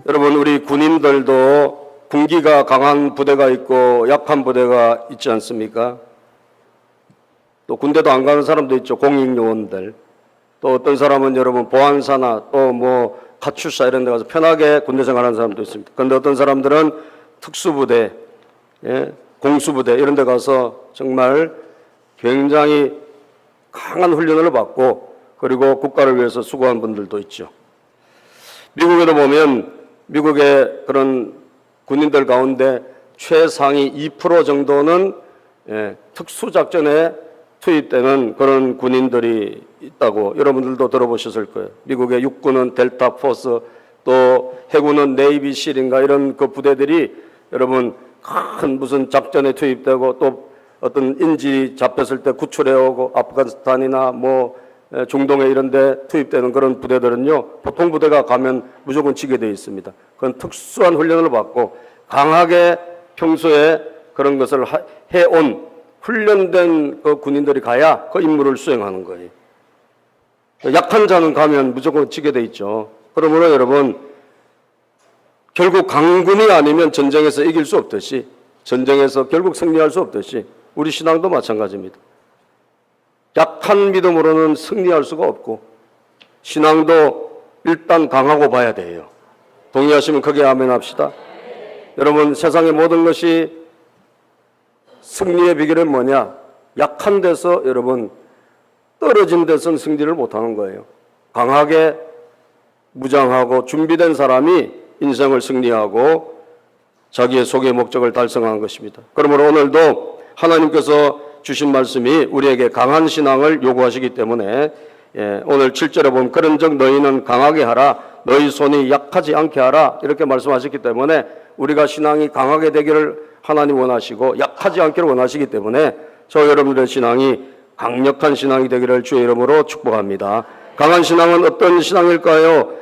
여러분, 우리 군인들도 군기가 강한 부대가 있고 약한 부대가 있지 않습니까? 또 군대도 안 가는 사람도 있죠. 공익요원들. 또 어떤 사람은 여러분 보안사나 또 뭐 가출사 이런 데 가서 편하게 군대 생활하는 사람도 있습니다. 그런데 어떤 사람들은 특수부대, 공수부대 이런 데 가서 정말 굉장히 강한 훈련을 받고 그리고 국가를 위해서 수고한 분들도 있죠. 미국에도 보면 미국의 그런 군인들 가운데 최상위 2% 정도는 특수작전에 투입되는 그런 군인들이 있다고 여러분들도 들어보셨을 거예요. 미국의 육군은 델타 포스, 또 해군은 네이비 실인가 이런 그 부대들이 여러분 큰 무슨 작전에 투입되고 또 어떤 인질이 잡혔을 때 구출해 오고 아프가니스탄이나 뭐 중동에 이런 데 투입되는 그런 부대들은요, 보통 부대가 가면 무조건 지게 되어 있습니다. 그건 특수한 훈련을 받고 강하게 평소에 그런 것을 해온 훈련된 그 군인들이 가야 그 임무를 수행하는 거예요. 약한 자는 가면 무조건 지게 돼 있죠. 그러므로 여러분, 결국 강군이 아니면 전쟁에서 이길 수 없듯이, 전쟁에서 결국 승리할 수 없듯이 우리 신앙도 마찬가지입니다. 약한 믿음으로는 승리할 수가 없고 신앙도 일단 강하고 봐야 돼요. 동의하시면 크게 아멘 합시다. 여러분, 세상의 모든 것이 승리의 비결은 뭐냐? 약한 데서 여러분 떨어진 데서는 승리를 못하는 거예요. 강하게 무장하고 준비된 사람이 인생을 승리하고 자기의 속의 목적을 달성하는 것입니다. 그러므로 오늘도 하나님께서 주신 말씀이 우리에게 강한 신앙을 요구하시기 때문에 오늘 7절에 보면 그런즉 너희는 강하게 하라, 너희 손이 약하지 않게 하라 이렇게 말씀하셨기 때문에 우리가 신앙이 강하게 되기를 하나님 원하시고 약하지 않기를 원하시기 때문에 저 여러분들의 신앙이 강력한 신앙이 되기를 주의 이름으로 축복합니다. 강한 신앙은 어떤 신앙일까요?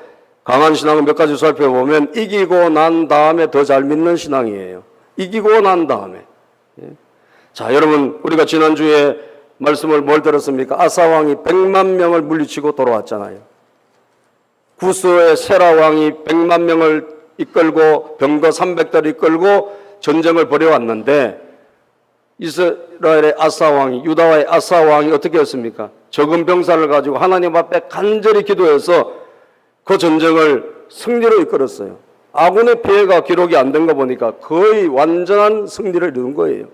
강한 신앙은 몇 가지 살펴보면 이기고 난 다음에 더 잘 믿는 신앙이에요. 이기고 난 다음에. 자, 여러분, 우리가 지난주에 말씀을 뭘 들었습니까? 아사 왕이 100만 명을 물리치고 돌아왔잖아요. 구스의 세라 왕이 100만 명을 이끌고 병거 300대를 이끌고 전쟁을 벌여왔는데 이스라엘의 아사 왕이, 유다와의 아사 왕이 어떻게 했습니까? 적은 병사를 가지고 하나님 앞에 간절히 기도해서 그 전쟁을 승리로 이끌었어요. 아군의 피해가 기록이 안 된 거 보니까 거의 완전한 승리를 이룬 거예요.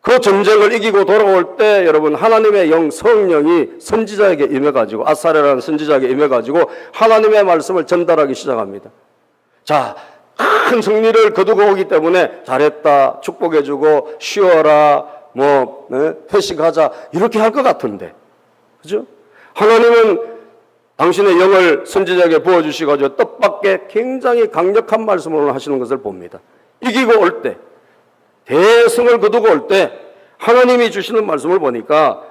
그 전쟁을 이기고 돌아올 때 여러분 하나님의 영 성령이 선지자에게 임해가지고 아사랴라는 선지자에게 임해가지고 하나님의 말씀을 전달하기 시작합니다. 자, 큰 승리를 거두고 오기 때문에 잘했다, 축복해주고 쉬어라, 뭐 회식하자 이렇게 할 것 같은데, 그죠? 하나님은 당신의 영을 선지자에게 부어주시가지고 뜻밖의 굉장히 강력한 말씀을 하시는 것을 봅니다. 이기고 올 때, 대승을 거두고 올 때 하나님이 주시는 말씀을 보니까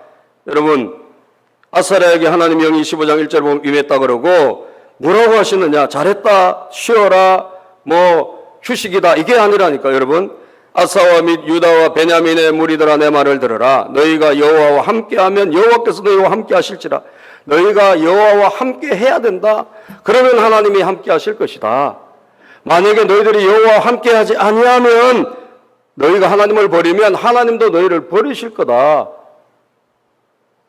여러분 아사랴에게 하나님 영이 15장 1절 보면 임했다 그러고 뭐라고 하시느냐? 잘했다, 쉬어라, 뭐 휴식이다 이게 아니라니까. 여러분, 아사와 및 유다와 베냐민의 무리들아 내 말을 들으라. 너희가 여호와와 함께하면 여호와께서 너희와 함께 하실지라. 너희가 여호와와 함께 해야 된다. 그러면 하나님이 함께 하실 것이다. 만약에 너희들이 여호와와 함께 하지 아니하면 너희가 하나님을 버리면 하나님도 너희를 버리실 거다.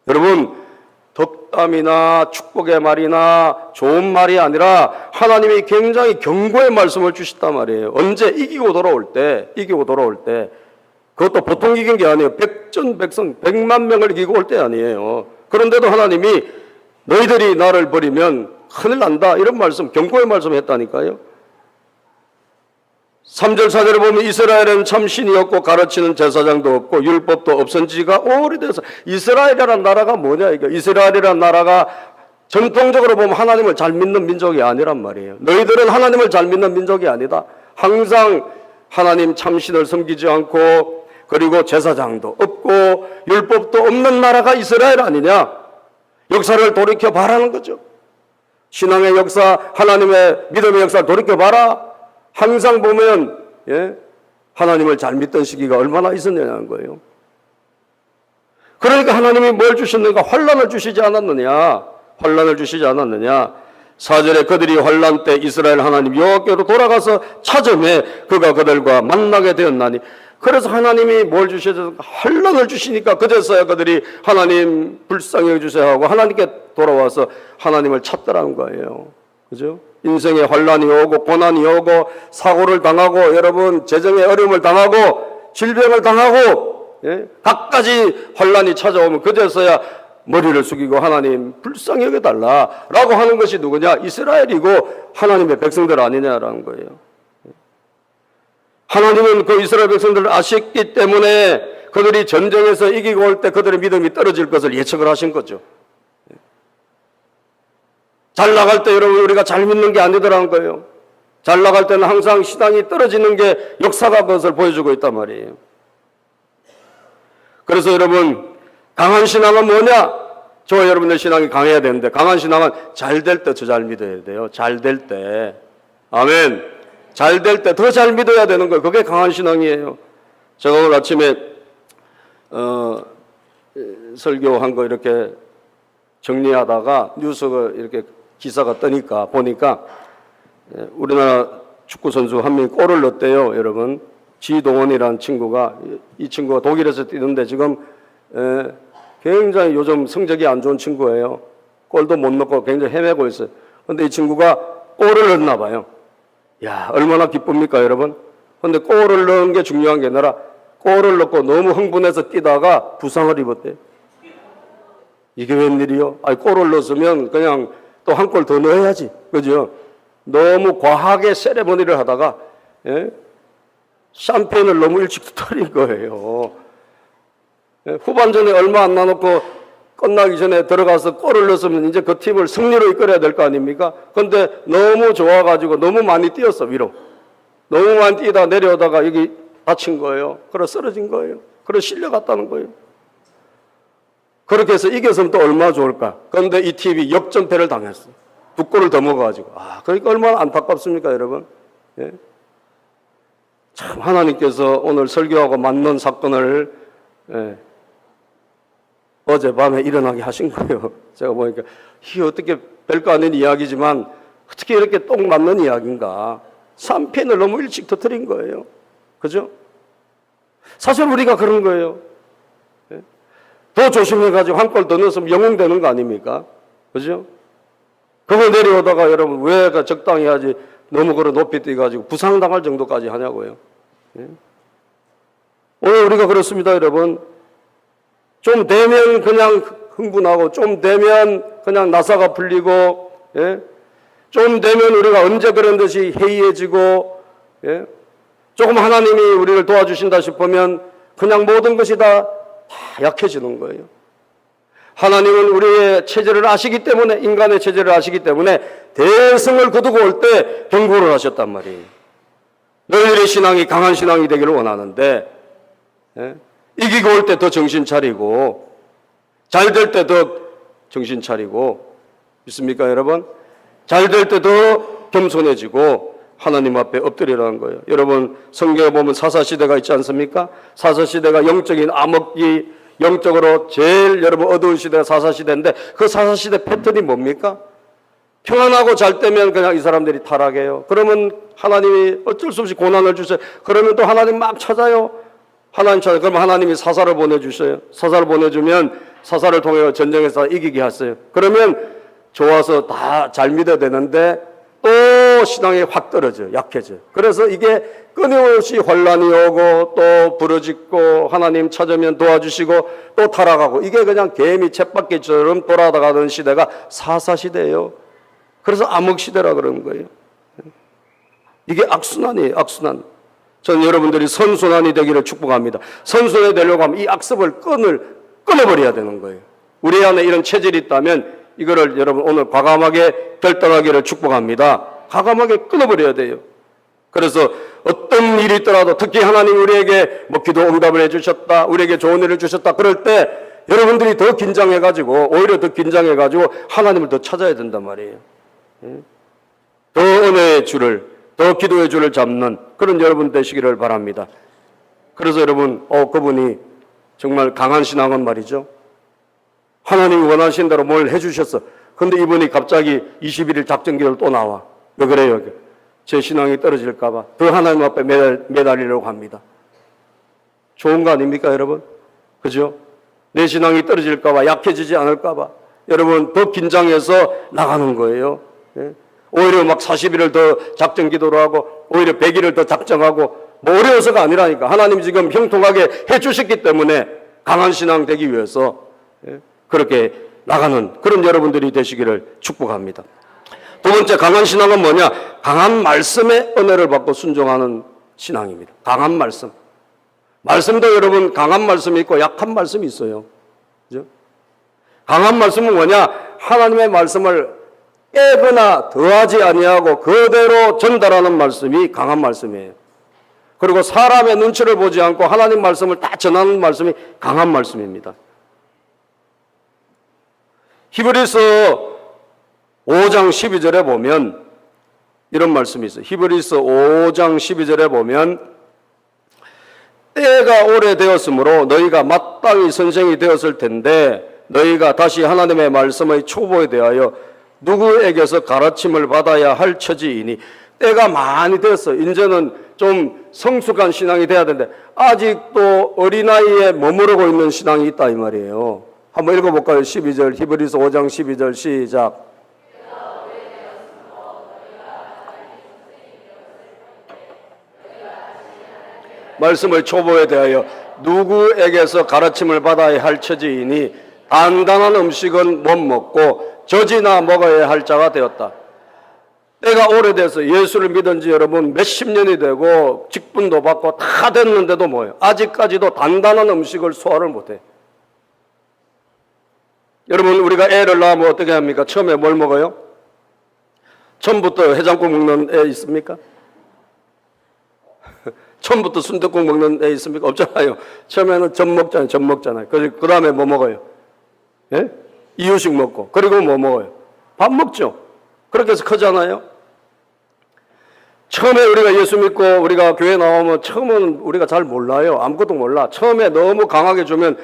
여러분, 덕담이나 축복의 말이나 좋은 말이 아니라 하나님이 굉장히 경고의 말씀을 주셨단 말이에요. 언제? 이기고 돌아올 때, 이기고 돌아올 때. 그것도 보통 이긴 게 아니에요. 백전백승 100만 명을 이기고 올 때 아니에요. 그런데도 하나님이 너희들이 나를 버리면 큰일 난다 이런 말씀, 경고의 말씀을 했다니까요. 3절 4절을 보면 이스라엘은 참 신이 없고 가르치는 제사장도 없고 율법도 없은 지가 오래돼서. 이스라엘이라는 나라가 뭐냐 이거. 이스라엘이라는 나라가 전통적으로 보면 하나님을 잘 믿는 민족이 아니란 말이에요. 너희들은 하나님을 잘 믿는 민족이 아니다. 항상 하나님 참신을 섬기지 않고 그리고 제사장도 없고 율법도 없는 나라가 이스라엘 아니냐. 역사를 돌이켜 바라는 거죠. 신앙의 역사, 하나님의 믿음의 역사를 돌이켜봐라. 항상 보면 하나님을 잘 믿던 시기가 얼마나 있었느냐는 거예요. 그러니까 하나님이 뭘 주셨는가? 환난을 주시지 않았느냐? 환난을 주시지 않았느냐? 4절에 그들이 환난 때 이스라엘 하나님 여호와께로 돌아가서 찾음에 그가 그들과 만나게 되었나니. 그래서 하나님이 뭘 주셔서 환난을 주시니까 그제서야 그들이 하나님 불쌍히 여주셔야 하고 하나님께 돌아와서 하나님을 찾더라는 거예요. 그죠? 인생에 환난이 오고 고난이 오고 사고를 당하고 여러분 재정의 어려움을 당하고 질병을 당하고 각가지 환난이 찾아오면 그제서야 머리를 숙이고 하나님 불쌍히 여겨달라라고 하는 것이 누구냐? 이스라엘이고 하나님의 백성들 아니냐라는 거예요. 하나님은 그 이스라엘 백성들을 아셨기 때문에 그들이 전쟁에서 이기고 올 때 그들의 믿음이 떨어질 것을 예측을 하신 거죠. 잘 나갈 때 여러분 우리가 잘 믿는 게 아니더라는 거예요. 잘 나갈 때는 항상 신앙이 떨어지는 게 역사가 그것을 보여주고 있단 말이에요. 그래서 여러분 강한 신앙은 뭐냐? 저와 여러분의 신앙이 강해야 되는데 강한 신앙은 잘 될 때 더 잘 믿어야 돼요. 잘 될 때. 아멘. 잘 될 때 더 잘 믿어야 되는 거예요. 그게 강한 신앙이에요. 제가 오늘 아침에 설교한 거 이렇게 정리하다가 뉴스가 이렇게 기사가 뜨니까 보니까 우리나라 축구 선수 한 명이 골을 넣었대요. 여러분 지동원이라는 친구가 이 친구가 독일에서 뛰는데 지금 굉장히 요즘 성적이 안 좋은 친구예요. 골도 못 넣고 굉장히 헤매고 있어요. 그런데 이 친구가 골을 넣었나 봐요. 야, 얼마나 기쁩니까, 여러분? 그런데 골을 넣은 게 중요한 게 아니라 골을 넣고 너무 흥분해서 뛰다가 부상을 입었대요. 이게 웬일이요? 아니, 골을 넣었으면 그냥 또 한 골 더 넣어야지. 그죠? 너무 과하게 세레머니를 하다가, 샴페인을 너무 일찍 터뜨린 거예요. 후반전에 얼마 안 나놓고 끝나기 전에 들어가서 골을 넣었으면 이제 그 팀을 승리로 이끌어야 될 거 아닙니까? 근데 너무 좋아가지고 너무 많이 뛰었어, 위로. 너무 많이 뛰다 내려오다가 여기 다친 거예요. 그래 쓰러진 거예요. 그래 실려갔다는 거예요. 그렇게 해서 이겼으면 또 얼마나 좋을까? 그런데 이 팀이 역전패를 당했어. 2골을 더 먹어가지고. 그러니까 얼마나 안타깝습니까, 여러분? 예? 참 하나님께서 오늘 설교하고 맞는 사건을 어젯밤에 일어나게 하신 거예요. 제가 보니까 이게 어떻게 별거 아닌 이야기지만 어떻게 이렇게 똥 맞는 이야기인가. 샴페인을 너무 일찍 터뜨린 거예요. 그죠? 사실 우리가 그런 거예요. 더 조심해가지고 한 골 더 넣었으면 영웅되는 거 아닙니까? 그죠? 그거 내려오다가 여러분 왜 적당히 하지 너무 그런 높이 뛰가지고 부상당할 정도까지 하냐고요. 오늘 우리가 그렇습니다, 여러분. 좀 되면 그냥 흥분하고 좀 되면 그냥 나사가 풀리고 좀 되면 우리가 언제 그런 듯이 해이해지고 조금 하나님이 우리를 도와주신다 싶으면 그냥 모든 것이 다 약해지는 거예요. 하나님은 우리의 체질을 아시기 때문에 인간의 체질을 아시기 때문에 대성을 거두고 올 때 경고를 하셨단 말이에요. 너희들의 신앙이 강한 신앙이 되기를 원하는데 이기고 올 때 더 정신 차리고 잘 될 때 더 정신 차리고 믿습니까 여러분? 잘 될 때 더 겸손해지고 하나님 앞에 엎드리라는 거예요. 여러분 성경에 보면 사사시대가 있지 않습니까? 사사시대가 영적인 암흑기 영적으로 제일 여러분 어두운 시대가 사사시대인데 그 사사시대 패턴이 뭡니까? 평안하고 잘 때면 그냥 이 사람들이 타락해요. 그러면 하나님이 어쩔 수 없이 고난을 주세요. 그러면 또 하나님 막 찾아요. 하나님 찾아. 그러면 하나님이 사사를 보내주셔요. 사사를 보내주면 사사를 통해 전쟁에서 이기게 하세요. 그러면 좋아서 다 잘 믿어야 되는데 또 신앙이 확 떨어져요. 약해져요. 그래서 이게 끊임없이 혼란이 오고 또 부러지고 하나님 찾으면 도와주시고 또 타락하고 이게 그냥 개미 쳇바퀴처럼 돌아가는 시대가 사사시대예요. 그래서 암흑시대라 그러는 거예요. 이게 악순환이에요. 악순환. 저는 여러분들이 선순환이 되기를 축복합니다. 선순환이 되려고 하면 이 악습을 끊어버려야 되는 거예요. 우리 안에 이런 체질이 있다면 이거를 여러분 오늘 과감하게 결단하기를 축복합니다. 과감하게 끊어버려야 돼요. 그래서 어떤 일이 있더라도 특히 하나님 우리에게 뭐 기도 응답을 해주셨다, 우리에게 좋은 일을 주셨다 그럴 때 여러분들이 더 긴장해가지고 오히려 더 긴장해가지고 하나님을 더 찾아야 된단 말이에요. 더 은혜의 줄을, 더 기도의 줄을 잡는 그런 여러분 되시기를 바랍니다. 그래서 여러분, 그분이 정말 강한 신앙은 말이죠. 하나님이 원하신 대로 뭘 해주셨어. 근데 이분이 갑자기 21일 작전기를 또 나와. 왜 그래요? 제 신앙이 떨어질까봐 더 하나님 앞에 매달리려고 합니다. 좋은 거 아닙니까, 여러분? 그죠? 내 신앙이 떨어질까봐, 약해지지 않을까봐 여러분 더 긴장해서 나가는 거예요. 예? 오히려 막 40일을 더 작전 기도를 하고 오히려 100일을 더 작정하고 뭐 어려워서가 아니라니까. 하나님이 지금 형통하게 해주셨기 때문에 강한 신앙 되기 위해서 그렇게 나가는 그런 여러분들이 되시기를 축복합니다. 두 번째 강한 신앙은 뭐냐? 강한 말씀의 은혜를 받고 순종하는 신앙입니다. 강한 말씀. 말씀도 여러분 강한 말씀이 있고 약한 말씀이 있어요. 그죠? 강한 말씀은 뭐냐? 하나님의 말씀을 빼거나 더하지 아니하고 그대로 전달하는 말씀이 강한 말씀이에요. 그리고 사람의 눈치를 보지 않고 하나님 말씀을 다 전하는 말씀이 강한 말씀입니다. 히브리서 5장 12절에 보면 이런 말씀이 있어요. 히브리서 5장 12절에 보면 때가 오래되었으므로 너희가 마땅히 선생이 되었을 텐데 너희가 다시 하나님의 말씀의 초보에 대하여 누구에게서 가르침을 받아야 할 처지이니 때가 많이 됐어. 이제는 좀 성숙한 신앙이 돼야 되는데 아직도 어린아이에 머무르고 있는 신앙이 있다 이 말이에요. 한번 읽어볼까요? 12절 히브리서 5장 12절 시작. 말씀의 초보에 대하여 누구에게서 가르침을 받아야 할 처지이니 단단한 음식은 못 먹고 젖이나 먹어야 할 자가 되었다. 때가 오래돼서 예수를 믿은 지 여러분 몇십 년이 되고 직분도 받고 다 됐는데도 뭐예요? 아직까지도 단단한 음식을 소화를 못해. 여러분 우리가 애를 낳으면 어떻게 합니까? 처음에 뭘 먹어요? 처음부터 해장국 먹는 애 있습니까? 처음부터 순댓국 먹는 애 있습니까? 없잖아요. 처음에는 젖 먹잖아요. 그 다음에 뭐 먹어요? 예? 이유식 먹고 그리고 뭐 먹어요? 밥 먹죠. 그렇게 해서 크잖아요. 처음에 우리가 예수 믿고 우리가 교회 나오면 처음은 우리가 잘 몰라요. 아무것도 몰라. 처음에 너무 강하게 주면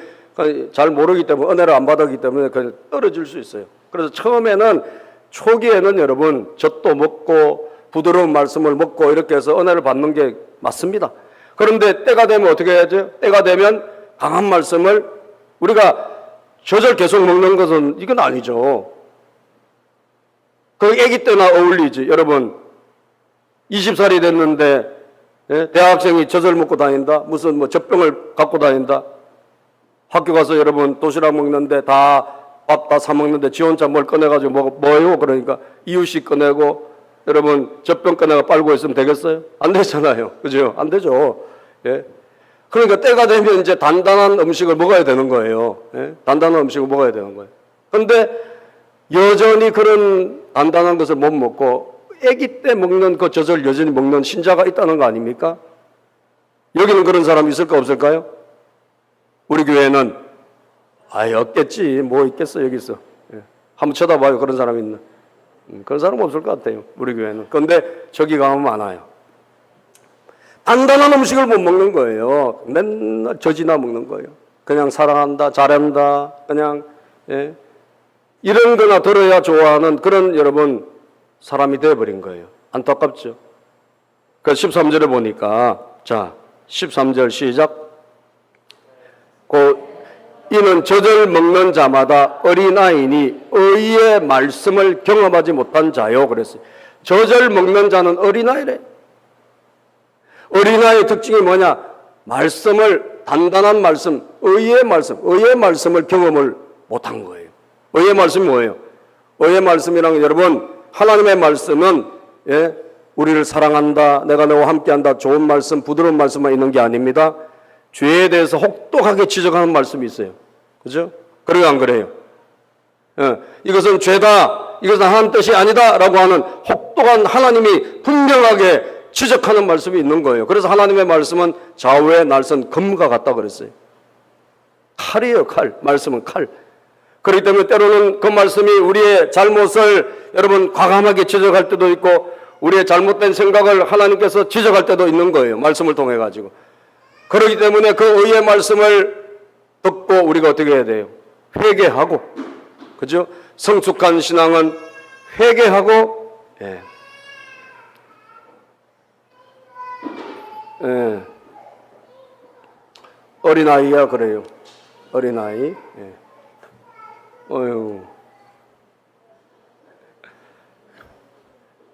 잘 모르기 때문에 은혜를 안 받았기 때문에 그냥 떨어질 수 있어요. 그래서 처음에는 초기에는 여러분 젖도 먹고 부드러운 말씀을 먹고 이렇게 해서 은혜를 받는 게 맞습니다. 그런데 때가 되면 어떻게 해야죠? 때가 되면 강한 말씀을 우리가 젖을 계속 먹는 것은 이건 아니죠. 그 아기 때나 어울리지. 여러분 20살이 됐는데 대학생이 젖을 먹고 다닌다? 무슨 뭐 젖병을 갖고 다닌다? 학교 가서 여러분 도시락 먹는데 밥 다 사 먹는데 지 혼자 뭘 꺼내가지고 뭐요? 그러니까 이유식 꺼내고 여러분 젖병 꺼내가 빨고 있으면 되겠어요? 안 되잖아요. 그죠? 안 되죠. 예. 그러니까 때가 되면 이제 단단한 음식을 먹어야 되는 거예요. 예? 단단한 음식을 먹어야 되는 거예요. 그런데 여전히 그런 단단한 것을 못 먹고 아기 때 먹는 그 젖을 여전히 먹는 신자가 있다는 거 아닙니까? 여기는 그런 사람 있을까 없을까요? 우리 교회는 없겠지. 뭐 있겠어 여기 있어. 예. 한번 쳐다봐요. 그런 사람 있나? 그런 사람 없을 것 같아요. 우리 교회는. 그런데 저기 가면 많아요. 단단한 음식을 못 먹는 거예요. 맨날 젖이나 먹는 거예요. 그냥 사랑한다, 잘한다, 그냥 이런 거나 들어야 좋아하는 그런 여러분 사람이 되어버린 거예요. 안타깝죠. 그 13절에 보니까 자 13절 시작. 이는 젖을 먹는 자마다 어린아이니 의의 말씀을 경험하지 못한 자요. 그랬어요. 젖을 먹는 자는 어린아이래. 어린아이의 특징이 뭐냐? 말씀을 단단한 말씀, 의의 말씀을 경험을 못한 거예요. 의의 말씀이 뭐예요? 의의 말씀이란 여러분 하나님의 말씀은 우리를 사랑한다, 내가 너와 함께한다, 좋은 말씀, 부드러운 말씀만 있는 게 아닙니다. 죄에 대해서 혹독하게 지적하는 말씀이 있어요. 그죠? 그래요, 안 그래요? 이것은 죄다, 이것은 하나님 뜻이 아니다 라고 하는 혹독한 하나님이 분명하게 지적하는 말씀이 있는 거예요. 그래서 하나님의 말씀은 좌우의 날선 검과 같다 그랬어요. 칼이에요, 칼. 말씀은 칼. 그렇기 때문에 때로는 그 말씀이 우리의 잘못을 여러분 과감하게 지적할 때도 있고 우리의 잘못된 생각을 하나님께서 지적할 때도 있는 거예요. 말씀을 통해 가지고. 그렇기 때문에 그 의의 말씀을 듣고 우리가 어떻게 해야 돼요? 회개하고, 그죠? 성숙한 신앙은 회개하고, 예. 예. 어린아이야 그래요. 어린아이. 예. 어휴.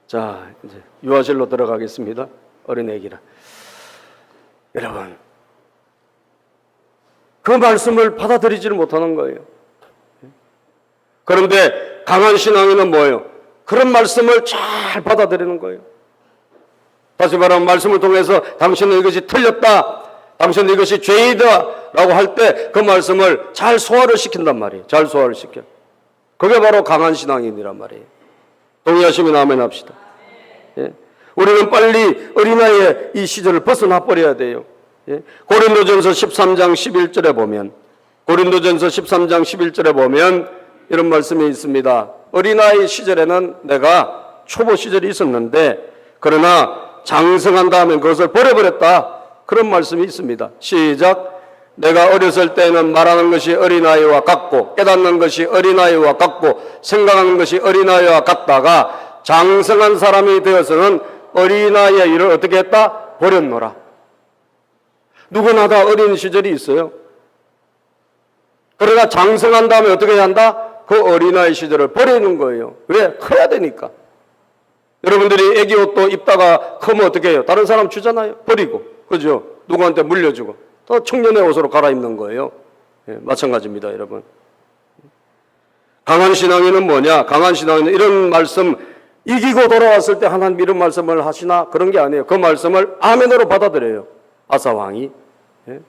자, 이제 유아실로 들어가겠습니다. 어린애기라. 여러분, 그 말씀을 받아들이지를 못하는 거예요. 그런데 강한 신앙인은 뭐예요? 그런 말씀을 잘 받아들이는 거예요. 다시 말하면 말씀을 통해서 당신은 이것이 틀렸다, 당신은 이것이 죄이다 라고 할 때 그 말씀을 잘 소화를 시킨단 말이에요. 잘 소화를 시켜. 그게 바로 강한 신앙인이란 말이에요. 동의하시면 아멘 합시다. 예. 우리는 빨리 어린아이의 이 시절을 벗어나 버려야 돼요. 예. 고린도전서 13장 11절에 보면, 고린도전서 13장 11절에 보면 이런 말씀이 있습니다. 어린아이 시절에는 내가 초보 시절이 있었는데 그러나 장성한 다음에 그것을 버려버렸다. 그런 말씀이 있습니다. 시작. 내가 어렸을 때는 말하는 것이 어린아이와 같고 깨닫는 것이 어린아이와 같고 생각하는 것이 어린아이와 같다가 장성한 사람이 되어서는 어린아이의 일을 어떻게 했다? 버렸노라. 누구나 다 어린 시절이 있어요. 그러나 장성한 다음에 어떻게 해야 한다? 그 어린아이 시절을 버리는 거예요. 왜? 커야 되니까. 여러분들이 애기 옷도 입다가 크면 어떻게 해요? 다른 사람 주잖아요. 버리고. 그죠? 누구한테 물려주고. 또 청년의 옷으로 갈아입는 거예요. 예, 마찬가지입니다, 여러분. 강한 신앙인은 뭐냐? 강한 신앙인은 이런 말씀, 이기고 돌아왔을 때 하나님 이런 말씀을 하시나? 그런 게 아니에요. 그 말씀을 아멘으로 받아들여요. 아사 왕이. 예?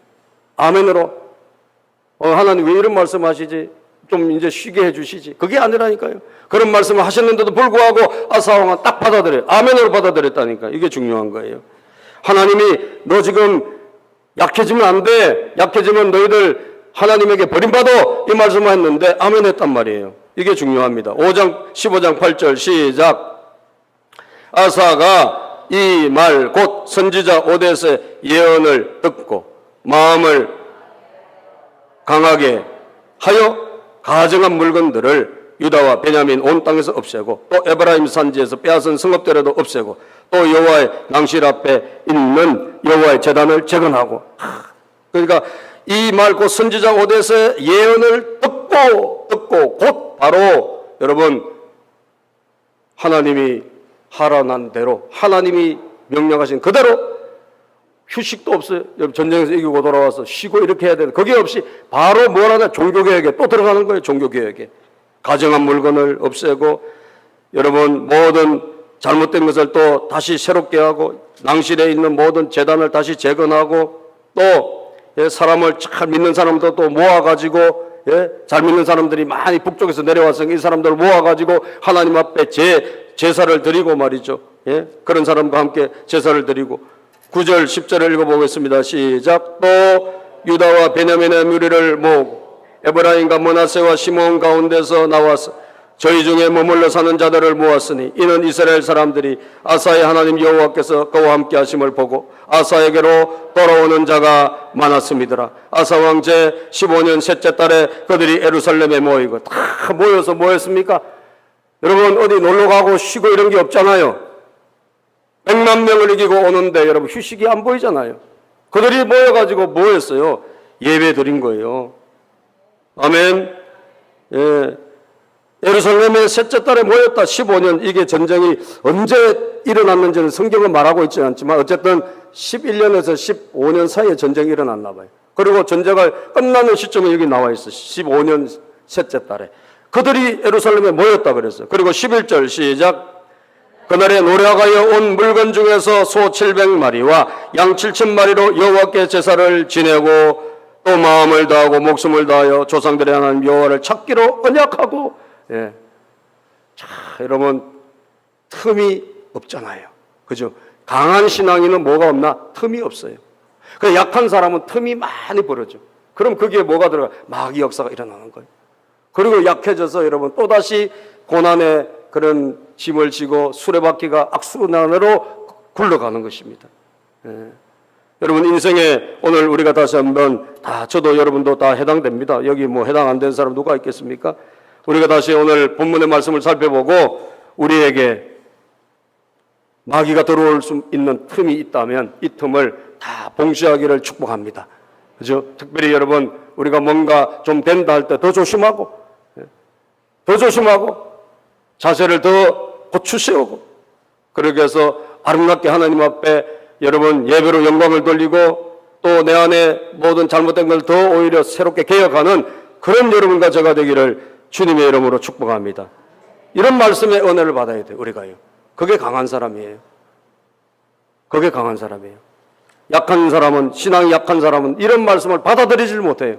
아멘으로. 하나님 왜 이런 말씀 하시지? 좀 이제 쉬게 해주시지. 그게 아니라니까요. 그런 말씀을 하셨는데도 불구하고 아사 왕은 딱 받아들여요. 아멘으로 받아들였다니까. 이게 중요한 거예요. 하나님이 너 지금 약해지면 안 돼. 약해지면 너희들 하나님에게 버림받아. 이 말씀을 했는데 아멘 했단 말이에요. 이게 중요합니다. 15장 8절 시작. 아사가 이 말 곧 선지자 오뎃의 예언을 듣고 마음을 강하게 하여 가정한 물건들을 유다와 베냐민 온 땅에서 없애고 또 에브라임 산지에서 빼앗은 성읍들에도 없애고 또 여호와의 낭실 앞에 있는 여호와의 제단을 재건하고. 그러니까 이 말 곧 선지자 오뎃의 예언을 듣고 곧 바로 여러분 하나님이 하라는 대로 하나님이 명령하신 그대로 휴식도 없어요. 전쟁에서 이기고 돌아와서 쉬고 이렇게 해야 되는 그게 없이 바로 뭘 하냐? 종교개혁에 또 들어가는 거예요. 종교개혁에. 가정한 물건을 없애고 여러분 모든 잘못된 것을 또 다시 새롭게 하고 낭실에 있는 모든 재단을 다시 재건하고 또 사람을 잘 믿는 사람도 또 모아가지고 잘 믿는 사람들이 많이 북쪽에서 내려와서 이 사람들을 모아가지고 하나님 앞에 제사를 드리고 말이죠. 그런 사람과 함께 제사를 드리고 9절 10절을 읽어보겠습니다. 시작. 또 유다와 베냐민의 무리를 모으고 에브라임과 므낫세와 시몬 가운데서 나와서 저희 중에 머물러 사는 자들을 모았으니 이는 이스라엘 사람들이 아사의 하나님 여호와께서 그와 함께 하심을 보고 아사에게로 돌아오는 자가 많았음이더라. 아사 왕 제 15년 셋째 달에 그들이 예루살렘에 모이고 다 모여서 뭐 했습니까? 여러분 어디 놀러 가고 쉬고 이런 게 없잖아요. 100만 명을 이기고 오는데 여러분 휴식이 안 보이잖아요. 그들이 모여가지고 뭐 했어요? 예배 드린 거예요. 아멘. 예. 예루살렘의 셋째 달에 모였다. 15년. 이게 전쟁이 언제 일어났는지는 성경은 말하고 있지 않지만 어쨌든 11년에서 15년 사이에 전쟁이 일어났나 봐요. 그리고 전쟁을 끝나는 시점에 여기 나와 있어. 15년 셋째 달에. 그들이 예루살렘에 모였다 그랬어요. 그리고 11절 시작. 그날에 노력하여 온 물건 중에서 소 700마리와 양 7,000마리로 여호와께 제사를 지내고 또 마음을 다하고 목숨을 다하여 조상들의 하나님 여호와를 찾기로 언약하고. 자, 여러분 틈이 없잖아요. 그죠? 강한 신앙인은 뭐가 없나? 틈이 없어요. 그 약한 사람은 틈이 많이 벌어져. 그럼 거기에 뭐가 들어가? 마귀 역사가 일어나는 거예요. 그리고 약해져서 여러분 또다시 고난의 그런 짐을 지고 수레바퀴가 악순환으로 굴러가는 것입니다. 여러분 인생에 오늘 우리가 다시 한번 저도 여러분도 다 해당됩니다. 여기 뭐 해당 안 되는 사람 누가 있겠습니까? 우리가 다시 오늘 본문의 말씀을 살펴보고 우리에게 마귀가 들어올 수 있는 틈이 있다면 이 틈을 다 봉쇄하기를 축복합니다. 그죠? 특별히 여러분 우리가 뭔가 좀 된다 할 때 더 조심하고 자세를 더 고추 세우고 그렇게 해서 아름답게 하나님 앞에 여러분 예배로 영광을 돌리고 또 내 안에 모든 잘못된 걸 더 오히려 새롭게 개혁하는 그런 여러분과 제가 되기를 주님의 이름으로 축복합니다. 이런 말씀의 은혜를 받아야 돼요. 우리가요. 그게 강한 사람이에요. 그게 강한 사람이에요. 약한 사람은, 신앙이 약한 사람은 이런 말씀을 받아들이질 못해요.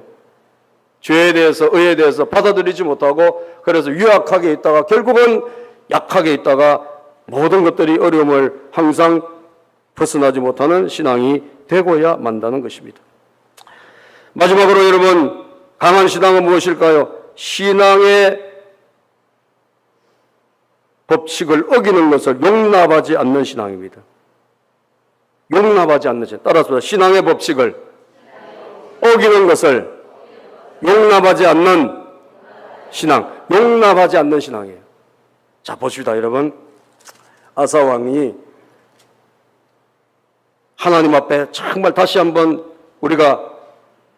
죄에 대해서, 의에 대해서 받아들이지 못하고 그래서 유약하게 있다가 결국은 약하게 있다가 모든 것들이 어려움을 항상 벗어나지 못하는 신앙이 되고야 만다는 것입니다. 마지막으로 여러분, 강한 신앙은 무엇일까요? 신앙의 법칙을 어기는 것을 용납하지 않는 신앙입니다. 용납하지 않는 신앙. 따라서 신앙의 법칙을 어기는 것을 용납하지 않는 신앙. 용납하지 않는 신앙이에요. 자, 보십시다, 여러분. 아사 왕이 하나님 앞에 정말 다시 한번 우리가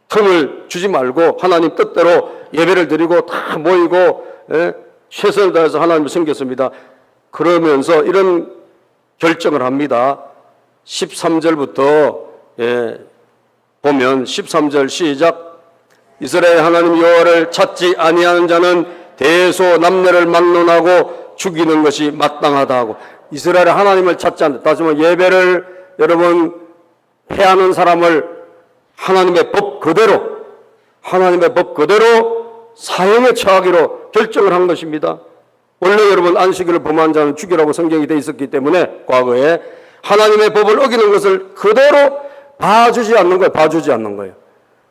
틈을 주지 말고 하나님 뜻대로 예배를 드리고 다 모이고 최선을 다해서 하나님을 섬겼습니다. 그러면서 이런 결정을 합니다. 13절부터 보면 13절 시작. 이스라엘 하나님 여호와를 찾지 아니하는 자는 대소 남녀를 막론하고 죽이는 것이 마땅하다 하고 이스라엘 하나님을 찾지 않는다. 다시 말해 예배를 여러분 해하는 사람을 하나님의 법 그대로 사형에 처하기로 결정을 한 것입니다. 원래 여러분 안식일을 범한 자는 죽이라고 성경이 되어 있었기 때문에 과거에 하나님의 법을 어기는 것을 그대로 봐주지 않는 거예요.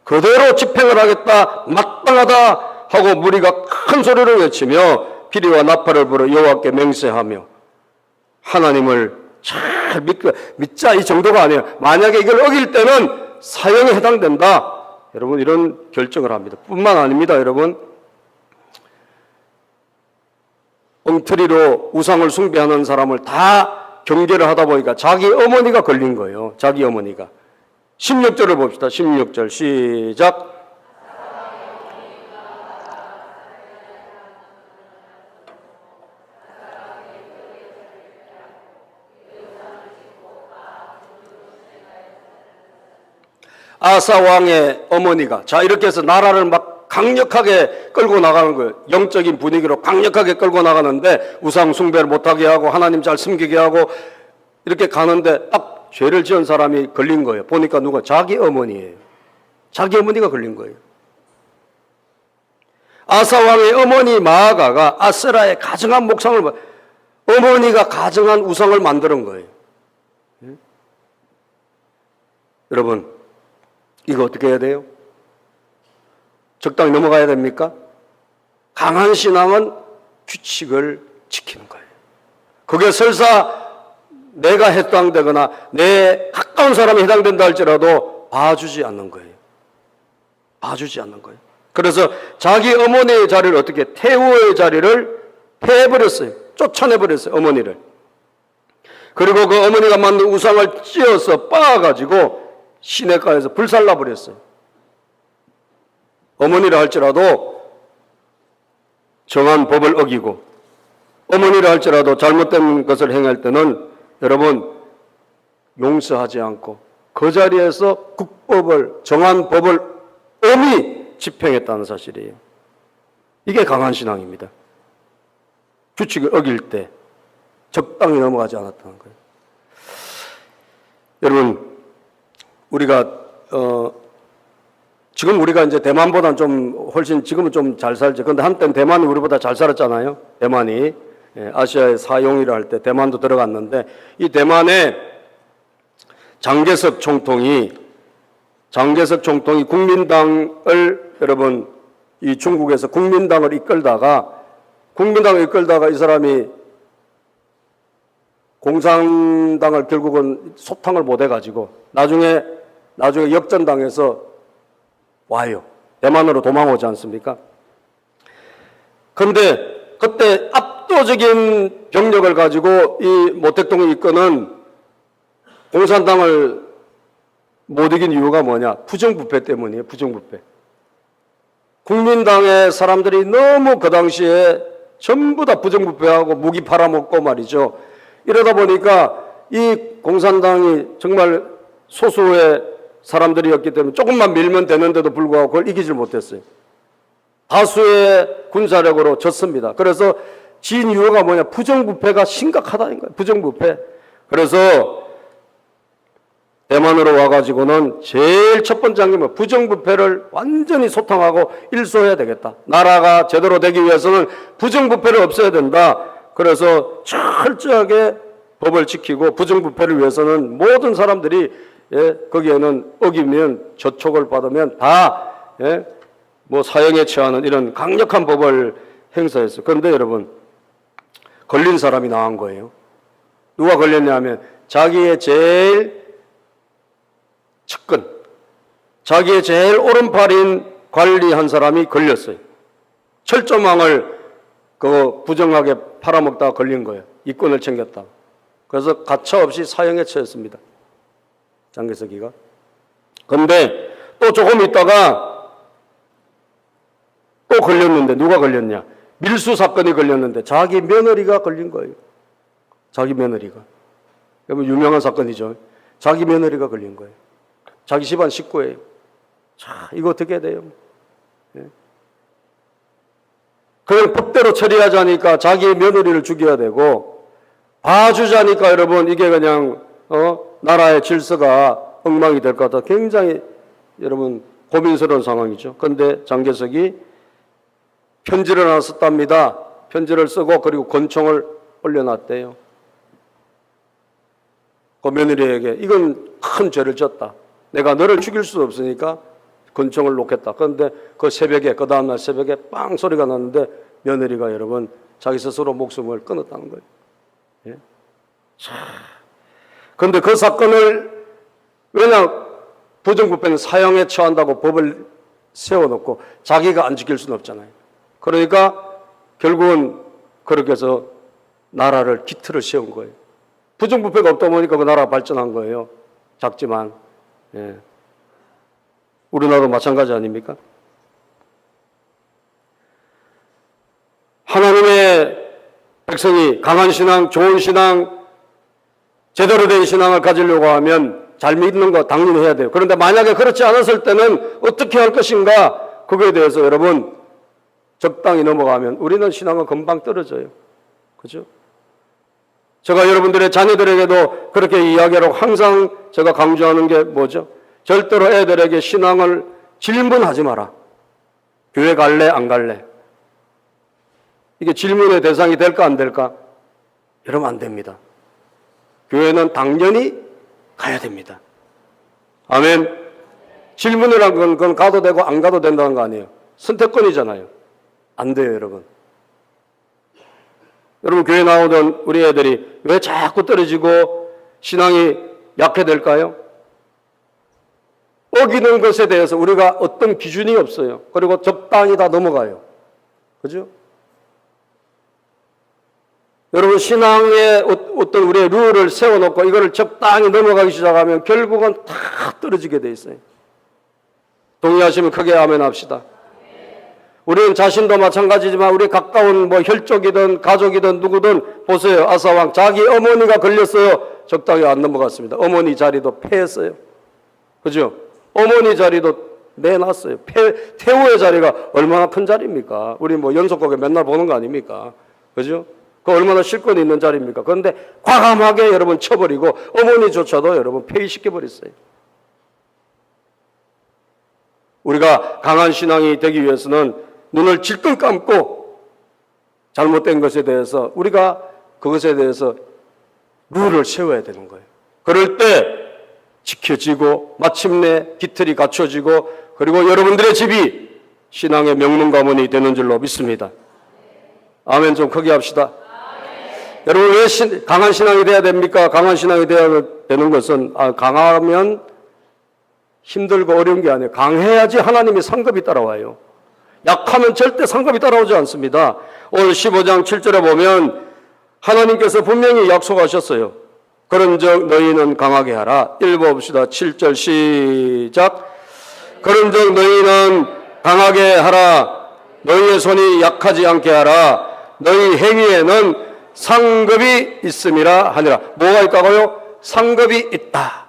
그대로 집행을 하겠다, 마땅하다 하고 무리가 큰 소리를 외치며 피리와 나팔을 불어 여호와께 맹세하며 하나님을 잘 믿자 이 정도가 아니에요. 만약에 이걸 어길 때는 사형에 해당된다. 여러분 이런 결정을 합니다. 뿐만 아닙니다. 여러분 엉터리로 우상을 숭배하는 사람을 다 경계를 하다 보니까 자기 어머니가 걸린 거예요. 자기 어머니가. 16절을 봅시다. 16절 시작. 아사 왕의 어머니가 자 이렇게 해서 나라를 막 강력하게 끌고 나가는 거예요. 영적인 분위기로 강력하게 끌고 나가는데 우상 숭배를 못하게 하고 하나님 잘 섬기게 하고 이렇게 가는데 딱 죄를 지은 사람이 걸린 거예요. 보니까 누가? 자기 어머니예요. 자기 어머니가 걸린 거예요. 아사 왕의 어머니 마아가가 아세라의 가증한 목상을 어머니가 가증한 우상을 만드는 거예요. 여러분 이거 어떻게 해야 돼요? 적당히 넘어가야 됩니까? 강한 신앙은 규칙을 지키는 거예요. 그게 설사 내가 해당되거나 내 가까운 사람이 해당된다 할지라도 봐주지 않는 거예요. 봐주지 않는 거예요. 그래서 자기 어머니의 자리를 어떻게 태우의 자리를 패해버렸어요. 쫓아내버렸어요. 어머니를. 그리고 그 어머니가 만든 우상을 찧어서 빻아가지고 시냇가에서 불살라버렸어요. 어머니라 할지라도 정한 법을 어기고 어머니라 할지라도 잘못된 것을 행할 때는 여러분 용서하지 않고 그 자리에서 국법을 정한 법을 엄히 집행했다는 사실이에요. 이게 강한 신앙입니다. 규칙을 어길 때 적당히 넘어가지 않았다는 거예요. 여러분 우리가 지금 우리가 이제 대만보다는 좀 훨씬 지금은 좀 잘 살죠. 그런데 한때는 대만이 우리보다 잘 살았잖아요. 대만이 아시아의 사용이라 할 때 대만도 들어갔는데 이 대만의 장개석 총통이 국민당을 여러분 이 중국에서 국민당을 이끌다가 이 사람이 공산당을 결국은 소탕을 못 해가지고 나중에 역전당해서 와요. 대만으로 도망오지 않습니까? 그런데 그때 압도적인 병력을 가지고 이 모택동을 이끄는 공산당을 못 이긴 이유가 뭐냐? 부정부패 때문이에요. 부정부패. 국민당의 사람들이 너무 그 당시에 전부 다 부정부패하고 무기 팔아먹고 말이죠. 이러다 보니까 이 공산당이 정말 소수의 사람들이었기 때문에 조금만 밀면 되는데도 불구하고 그걸 이기질 못했어요. 다수의 군사력으로 졌습니다. 그래서 진 이유가 뭐냐? 부정부패가 심각하다는 거예요. 부정부패. 그래서 대만으로 와가지고는 제일 첫 번째 한 게 뭐 부정부패를 완전히 소탕하고 일소해야 되겠다. 나라가 제대로 되기 위해서는 부정부패를 없애야 된다. 그래서 철저하게 법을 지키고 부정부패를 위해서는 모든 사람들이 거기에는 어기면 저촉을 받으면 다 뭐 사형에 처하는 이런 강력한 법을 행사했어요. 그런데 여러분 걸린 사람이 나온 거예요. 누가 걸렸냐면 자기의 제일 측근, 자기의 제일 오른팔인 관리한 사람이 걸렸어요. 철조망을 부정하게 팔아먹다가 걸린 거예요. 이권을 챙겼다. 그래서 가차없이 사형에 처했습니다. 장개석이가. 그런데 또 조금 있다가 또 걸렸는데 누가 걸렸냐? 밀수 사건이 걸렸는데 자기 며느리가 걸린 거예요. 자기 며느리가. 여러분 유명한 사건이죠. 자기 며느리가 걸린 거예요. 자기 집안 식구예요. 자, 이거 어떻게 해야 돼요? 그냥 법대로 처리하자니까 자기 며느리를 죽여야 되고 봐주자니까 여러분 이게 그냥 나라의 질서가 엉망이 될 것 같아. 굉장히 여러분 고민스러운 상황이죠. 그런데 장개석이 편지를 하나 썼답니다. 편지를 쓰고 그리고 권총을 올려놨대요. 그 며느리에게 이건 큰 죄를 졌다. 내가 너를 죽일 수 없으니까 권총을 놓겠다. 그런데 그 새벽에 그 다음날 새벽에 빵 소리가 났는데 며느리가 여러분 자기 스스로 목숨을 끊었다는 거예요. 예? 그런데 그 사건을 왜냐 부정부패는 사형에 처한다고 법을 세워놓고 자기가 안 지킬 수는 없잖아요. 그러니까 결국은 그렇게 해서 나라를 기틀을 세운 거예요. 부정부패가 없다 보니까 그 나라가 발전한 거예요. 작지만 우리나라도 마찬가지 아닙니까? 하나님의 백성이 강한 신앙, 좋은 신앙, 제대로 된 신앙을 가지려고 하면 잘 믿는 거 당연히 해야 돼요. 그런데 만약에 그렇지 않았을 때는 어떻게 할 것인가? 그거에 대해서 여러분 적당히 넘어가면 우리는 신앙은 금방 떨어져요. 그죠? 제가 여러분들의 자녀들에게도 그렇게 이야기하라고 항상 제가 강조하는 게 뭐죠? 절대로 애들에게 신앙을 질문하지 마라. 교회 갈래? 안 갈래? 이게 질문의 대상이 될까 안 될까? 이러면 안 됩니다. 교회는 당연히 가야 됩니다. 아멘. 질문을 한 건 그건 가도 되고 안 가도 된다는 거 아니에요. 선택권이잖아요. 안 돼요, 여러분. 여러분 교회 나오던 우리 애들이 왜 자꾸 떨어지고 신앙이 약해될까요? 어기는 것에 대해서 우리가 어떤 기준이 없어요. 그리고 적당히 다 넘어가요. 그죠? 여러분 신앙에 어떤 우리의 룰을 세워놓고 이거를 적당히 넘어가기 시작하면 결국은 다 떨어지게 돼 있어요. 동의하시면 크게 아멘 합시다. 우리는 자신도 마찬가지지만 우리 가까운 뭐 혈족이든 가족이든 누구든 보세요. 아사왕 자기 어머니가 걸렸어요. 적당히 안 넘어갔습니다. 어머니 자리도 패했어요. 그죠? 어머니 자리도 내놨어요. 태우의 자리가 얼마나 큰 자리입니까? 우리 뭐 연속곡에 맨날 보는 거 아닙니까? 그죠? 그 얼마나 실권이 있는 자리입니까? 그런데 과감하게 여러분 쳐버리고 어머니조차도 여러분 폐위시켜버렸어요. 우리가 강한 신앙이 되기 위해서는 눈을 질끈 감고 잘못된 것에 대해서 우리가 그것에 대해서 룰을 세워야 되는 거예요. 그럴 때 지켜지고 마침내 깃털이 갖춰지고 그리고 여러분들의 집이 신앙의 명문 가문이 되는 줄로 믿습니다. 아멘 좀 크게 합시다. 여러분 왜 강한 신앙이 돼야 됩니까? 강한 신앙이 돼야 되는 것은 강하면 힘들고 어려운 게 아니에요. 강해야지 하나님의 상급이 따라와요. 약하면 절대 상급이 따라오지 않습니다. 오늘 15장 7절에 보면 하나님께서 분명히 약속하셨어요. 그런즉 너희는 강하게 하라. 읽어봅시다. 7절 시작. 그런즉 너희는 강하게 하라. 너희의 손이 약하지 않게 하라. 너희 행위에는 상급이 있음이라 하니라. 뭐가 있다고요? 상급이 있다.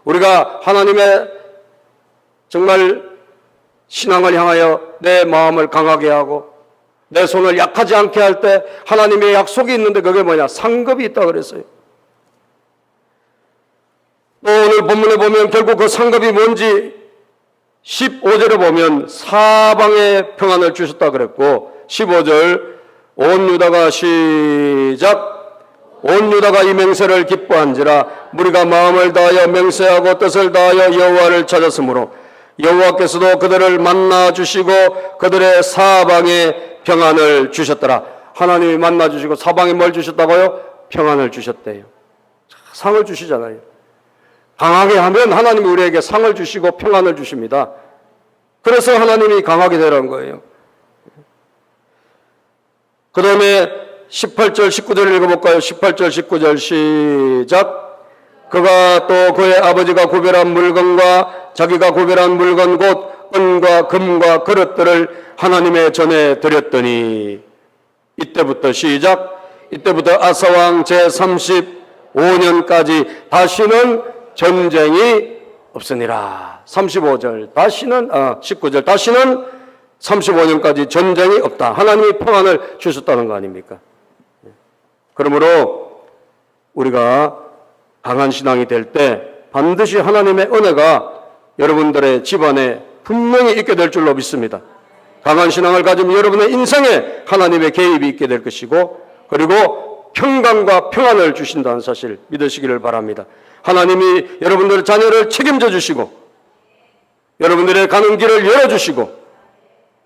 우리가 하나님의 정말 신앙을 향하여 내 마음을 강하게 하고 내 손을 약하지 않게 할 때 하나님의 약속이 있는데 그게 뭐냐? 상급이 있다 그랬어요. 또 오늘 본문에 보면 결국 그 상급이 뭔지 15절에 보면 사방에 평안을 주셨다 그랬고 15절 온 유다가 시작. 온 유다가 이 맹세를 기뻐한지라 무리가 마음을 다하여 맹세하고 뜻을 다하여 여호와를 찾았으므로 여호와께서도 그들을 만나 주시고 그들의 사방에 평안을 주셨더라. 하나님이 만나 주시고 사방에 뭘 주셨다고요? 평안을 주셨대요. 상을 주시잖아요. 강하게 하면 하나님이 우리에게 상을 주시고 평안을 주십니다. 그래서 하나님이 강하게 되라는 거예요. 그 다음에 18절 19절 읽어볼까요? 18절 19절 시작. 그가 또 그의 아버지가 구별한 물건과 자기가 구별한 물건 곧 은과 금과 그릇들을 하나님의 전에 드렸더니 이때부터 시작. 이때부터 아사왕 제35년까지 다시는 전쟁이 없으니라. 35절 다시는 19절 다시는 35년까지 전쟁이 없다. 하나님이 평안을 주셨다는 거 아닙니까? 그러므로 우리가 강한 신앙이 될 때 반드시 하나님의 은혜가 여러분들의 집안에 분명히 있게 될 줄로 믿습니다. 강한 신앙을 가지면 여러분의 인생에 하나님의 개입이 있게 될 것이고 그리고 평강과 평안을 주신다는 사실 믿으시기를 바랍니다. 하나님이 여러분들의 자녀를 책임져 주시고 여러분들의 가는 길을 열어주시고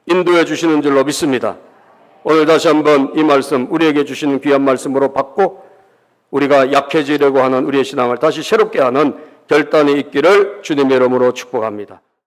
인도해 주시는 줄로 믿습니다. 오늘 다시 한번 이 말씀 우리에게 주시는 귀한 말씀으로 받고 우리가 약해지려고 하는 우리의 신앙을 다시 새롭게 하는 결단이 있기를 주님의 이름으로 축복합니다.